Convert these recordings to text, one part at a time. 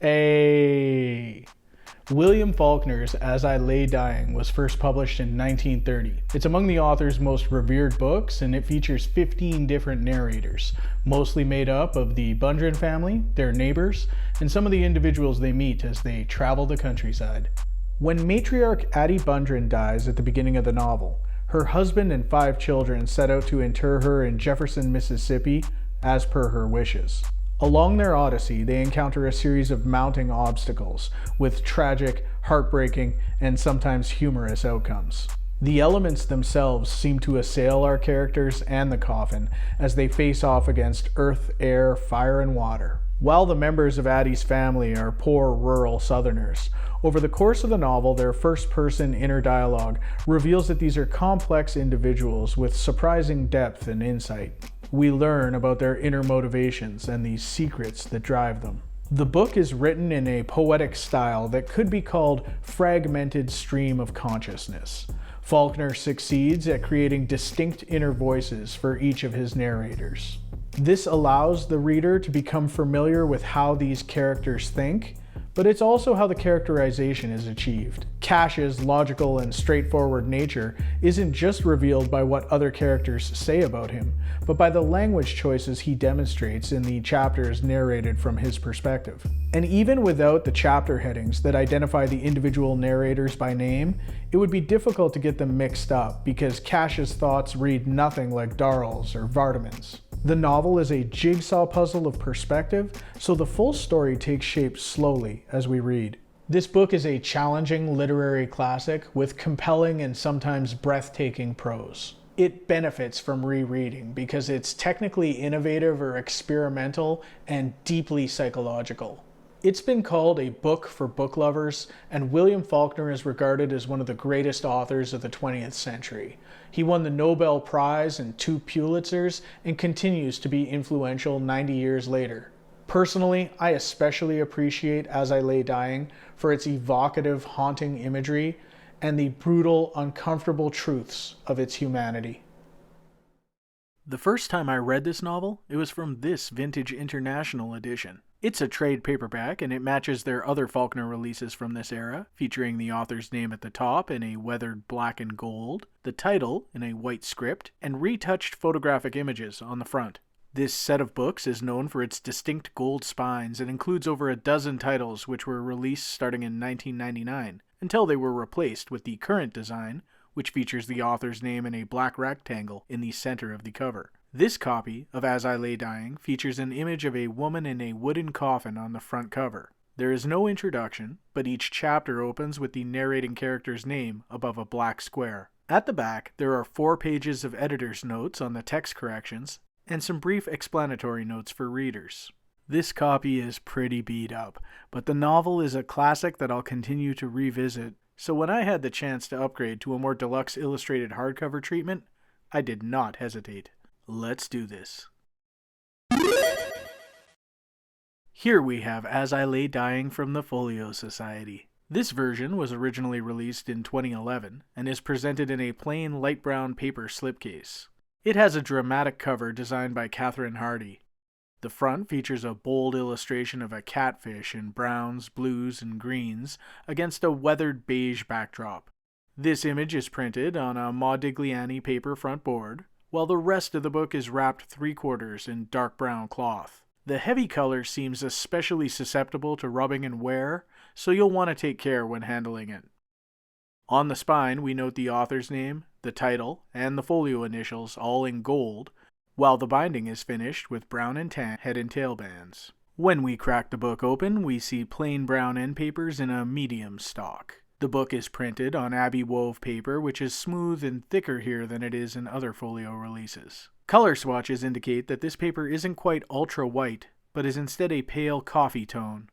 A William Faulkner's As I Lay Dying was first published in 1930. It's among the author's most revered books, and it features 15 different narrators, mostly made up of the Bundren family, their neighbors, and some of the individuals they meet as they travel the countryside. When matriarch Addie Bundren dies at the beginning of the novel, her husband and 5 children set out to inter her in Jefferson, Mississippi, as per her wishes. Along their odyssey, they encounter a series of mounting obstacles, with tragic, heartbreaking, and sometimes humorous outcomes. The elements themselves seem to assail our characters and the coffin as they face off against earth, air, fire, and water. While the members of Addie's family are poor rural Southerners, over the course of the novel, their first-person inner dialogue reveals that these are complex individuals with surprising depth and insight. We learn about their inner motivations and the secrets that drive them. The book is written in a poetic style that could be called fragmented stream of consciousness. Faulkner succeeds at creating distinct inner voices for each of his narrators. This allows the reader to become familiar with how these characters think, but it's also how the characterization is achieved. Cash's logical and straightforward nature isn't just revealed by what other characters say about him, but by the language choices he demonstrates in the chapters narrated from his perspective. And even without the chapter headings that identify the individual narrators by name, it would be difficult to get them mixed up because Cash's thoughts read nothing like Darrell's or Vardaman's. The novel is a jigsaw puzzle of perspective, so the full story takes shape slowly as we read. This book is a challenging literary classic with compelling and sometimes breathtaking prose. It benefits from rereading because it's technically innovative or experimental and deeply psychological. It's been called a book for book lovers, and William Faulkner is regarded as one of the greatest authors of the 20th century. He won the Nobel Prize and 2 Pulitzers and continues to be influential 90 years later. Personally, I especially appreciate As I Lay Dying for its evocative, haunting imagery and the brutal, uncomfortable truths of its humanity. The first time I read this novel, it was from this Vintage International edition. It's a trade paperback, and it matches their other Faulkner releases from this era, featuring the author's name at the top in a weathered black and gold, the title in a white script, and retouched photographic images on the front. This set of books is known for its distinct gold spines and includes over a dozen titles which were released starting in 1999, until they were replaced with the current design, which features the author's name in a black rectangle in the center of the cover. This copy of As I Lay Dying features an image of a woman in a wooden coffin on the front cover. There is no introduction, but each chapter opens with the narrating character's name above a black square. At the back, there are 4 pages of editor's notes on the text corrections, and some brief explanatory notes for readers. This copy is pretty beat up, but the novel is a classic that I'll continue to revisit, so when I had the chance to upgrade to a more deluxe illustrated hardcover treatment, I did not hesitate. Let's do this. Here we have As I Lay Dying from the Folio Society. This version was originally released in 2011 and is presented in a plain light brown paper slipcase. It has a dramatic cover designed by Catherine Hardy. The front features a bold illustration of a catfish in browns, blues, and greens against a weathered beige backdrop. This image is printed on a Modigliani paper front board, while the rest of the book is wrapped 3/4 in dark brown cloth. The heavy color seems especially susceptible to rubbing and wear, so you'll want to take care when handling it. On the spine, we note the author's name, the title, and the folio initials, all in gold, while the binding is finished with brown and tan head and tail bands. When we crack the book open, we see plain brown end papers in a medium stock. The book is printed on Abbey wove paper, which is smooth and thicker here than it is in other folio releases. Color swatches indicate that this paper isn't quite ultra white, but is instead a pale coffee tone.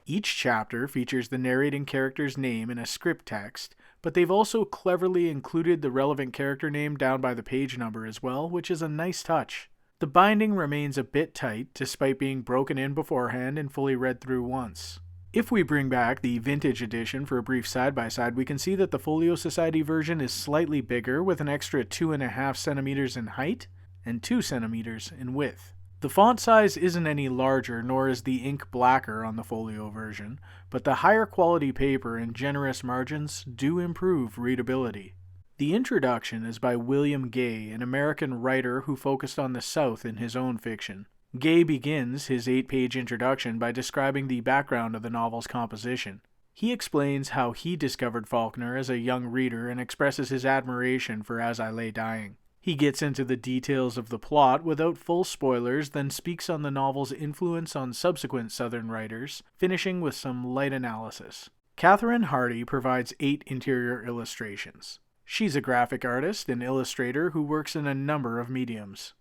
Each chapter features the narrating character's name in a script text, but they've also cleverly included the relevant character name down by the page number as well, which is a nice touch. The binding remains a bit tight, despite being broken in beforehand and fully read through once. If we bring back the vintage edition for a brief side-by-side, we can see that the Folio Society version is slightly bigger with an extra 2.5 centimeters in height and 2 centimeters in width. The font size isn't any larger, nor is the ink blacker on the folio version, but the higher quality paper and generous margins do improve readability. The introduction is by William Gay, an American writer who focused on the South in his own fiction. Gay begins his 8-page introduction by describing the background of the novel's composition. He explains how he discovered Faulkner as a young reader and expresses his admiration for As I Lay Dying. He gets into the details of the plot without full spoilers, then speaks on the novel's influence on subsequent Southern writers, finishing with some light analysis. Catherine Hardy provides 8 interior illustrations. She's a graphic artist and illustrator who works in a number of mediums.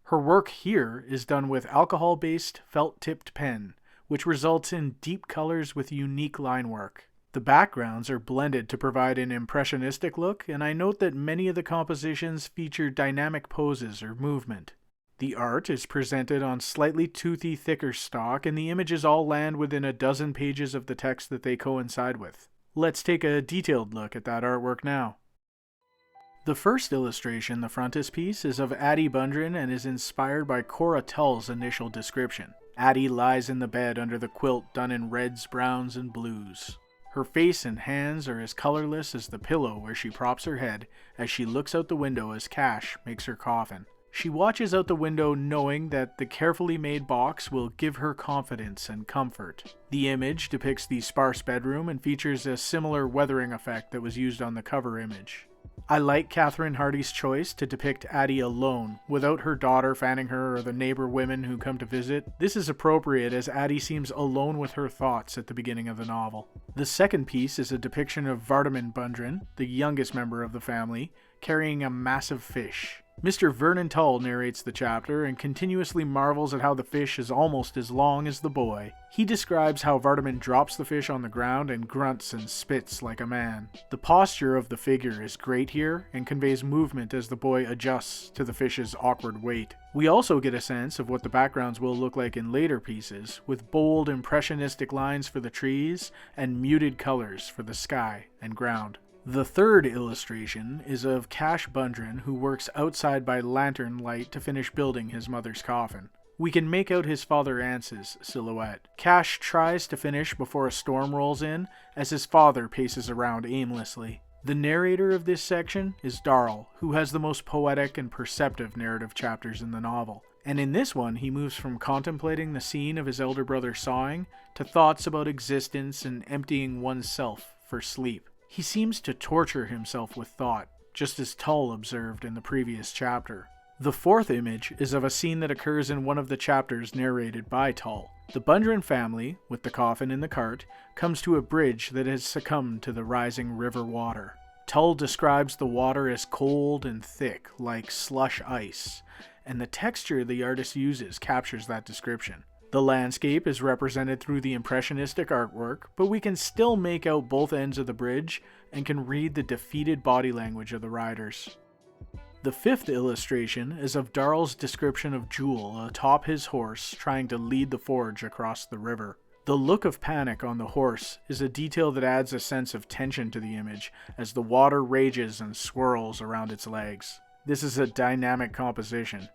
Her work here is done with alcohol-based felt-tipped pen, which results in deep colors with unique line work. The backgrounds are blended to provide an impressionistic look, and I note that many of the compositions feature dynamic poses or movement. The art is presented on slightly toothy, thicker stock, and the images all land within a dozen pages of the text that they coincide with. Let's take a detailed look at that artwork now. The first illustration, the frontispiece, is of Addie Bundren and is inspired by Cora Tull's initial description. Addie lies in the bed under the quilt done in reds, browns, and blues. Her face and hands are as colorless as the pillow where she props her head as she looks out the window as Cash makes her coffin. She watches out the window knowing that the carefully made box will give her confidence and comfort. The image depicts the sparse bedroom and features a similar weathering effect that was used on the cover image. I like Catherine Hardy's choice to depict Addie alone, without her daughter fanning her or the neighbor women who come to visit. This is appropriate as Addie seems alone with her thoughts at the beginning of the novel. The second piece is a depiction of Vardaman Bundren, the youngest member of the family, carrying a massive fish. Mr. Vernon Tull narrates the chapter and continuously marvels at how the fish is almost as long as the boy. He describes how Vardaman drops the fish on the ground and grunts and spits like a man. The posture of the figure is great here and conveys movement as the boy adjusts to the fish's awkward weight. We also get a sense of what the backgrounds will look like in later pieces, with bold impressionistic lines for the trees and muted colors for the sky and ground. The third illustration is of Cash Bundren, who works outside by lantern light to finish building his mother's coffin. We can make out his father Ance's silhouette. Cash tries to finish before a storm rolls in, as his father paces around aimlessly. The narrator of this section is Darl, who has the most poetic and perceptive narrative chapters in the novel. And in this one, he moves from contemplating the scene of his elder brother sawing to thoughts about existence and emptying oneself for sleep. He seems to torture himself with thought, just as Tull observed in the previous chapter. The fourth image is of a scene that occurs in one of the chapters narrated by Tull. The Bundren family, with the coffin in the cart, comes to a bridge that has succumbed to the rising river water. Tull describes the water as cold and thick, like slush ice, and the texture the artist uses captures that description. The landscape is represented through the impressionistic artwork, but we can still make out both ends of the bridge and can read the defeated body language of the riders. The fifth illustration is of Darl's description of Jewel atop his horse trying to lead the forge across the river. The look of panic on the horse is a detail that adds a sense of tension to the image as the water rages and swirls around its legs. This is a dynamic composition.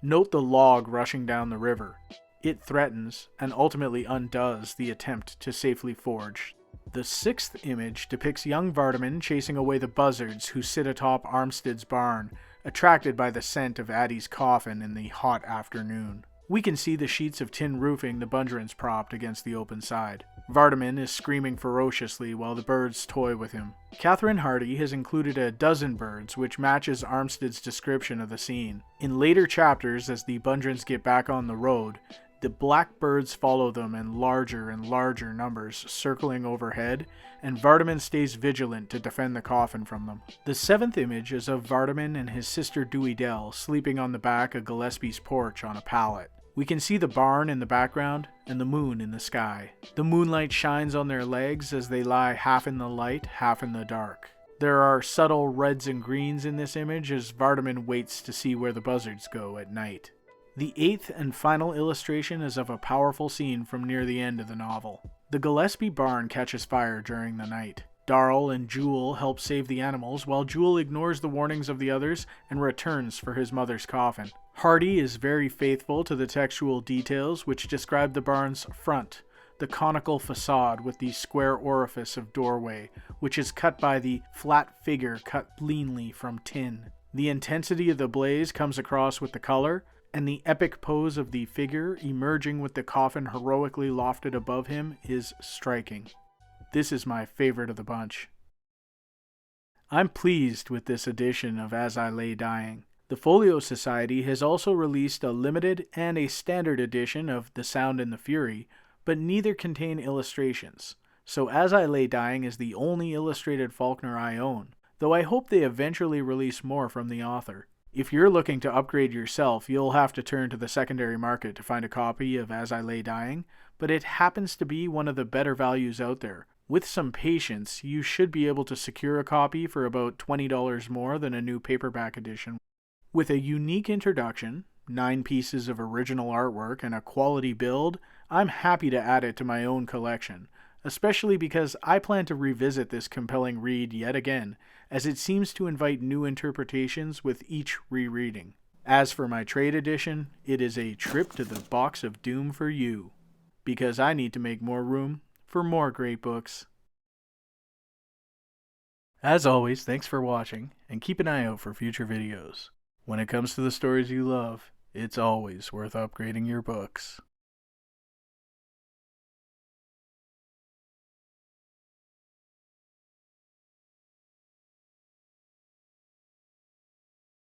Note the log rushing down the river. It threatens, and ultimately undoes, the attempt to safely forge. The sixth image depicts young Vardaman chasing away the buzzards who sit atop Armstead's barn, attracted by the scent of Addie's coffin in the hot afternoon. We can see the sheets of tin roofing the Bundrens propped against the open side. Vardaman is screaming ferociously while the birds toy with him. Catherine Hardy has included a dozen birds, which matches Armstead's description of the scene. In later chapters, as the Bundrens get back on the road, the black birds follow them in larger and larger numbers, circling overhead, and Vardaman stays vigilant to defend the coffin from them. The seventh image is of Vardaman and his sister Dewey Dell sleeping on the back of Gillespie's porch on a pallet. We can see the barn in the background and the moon in the sky. The moonlight shines on their legs as they lie half in the light, half in the dark. There are subtle reds and greens in this image as Vardaman waits to see where the buzzards go at night. The eighth and final illustration is of a powerful scene from near the end of the novel. The Gillespie barn catches fire during the night. Darl and Jewel help save the animals while Jewel ignores the warnings of the others and returns for his mother's coffin. Hardy is very faithful to the textual details which describe the barn's front, the conical facade with the square orifice of doorway, which is cut by the flat figure cut leanly from tin. The intensity of the blaze comes across with the color, and the epic pose of the figure emerging with the coffin heroically lofted above him is striking. This is my favorite of the bunch. I'm pleased with this edition of As I Lay Dying. The Folio Society has also released a limited and a standard edition of The Sound and the Fury, but neither contain illustrations, so As I Lay Dying is the only illustrated Faulkner I own, though I hope they eventually release more from the author. If you're looking to upgrade yourself, you'll have to turn to the secondary market to find a copy of As I Lay Dying, but it happens to be one of the better values out there. With some patience, you should be able to secure a copy for about $20 more than a new paperback edition. With a unique introduction, 9 pieces of original artwork, and a quality build, I'm happy to add it to my own collection, especially because I plan to revisit this compelling read yet again, as it seems to invite new interpretations with each rereading. As for my trade edition, it is a trip to the box of doom for you, because I need to make more room for more great books. As always, thanks for watching, and keep an eye out for future videos. When it comes to the stories you love, it's always worth upgrading your books.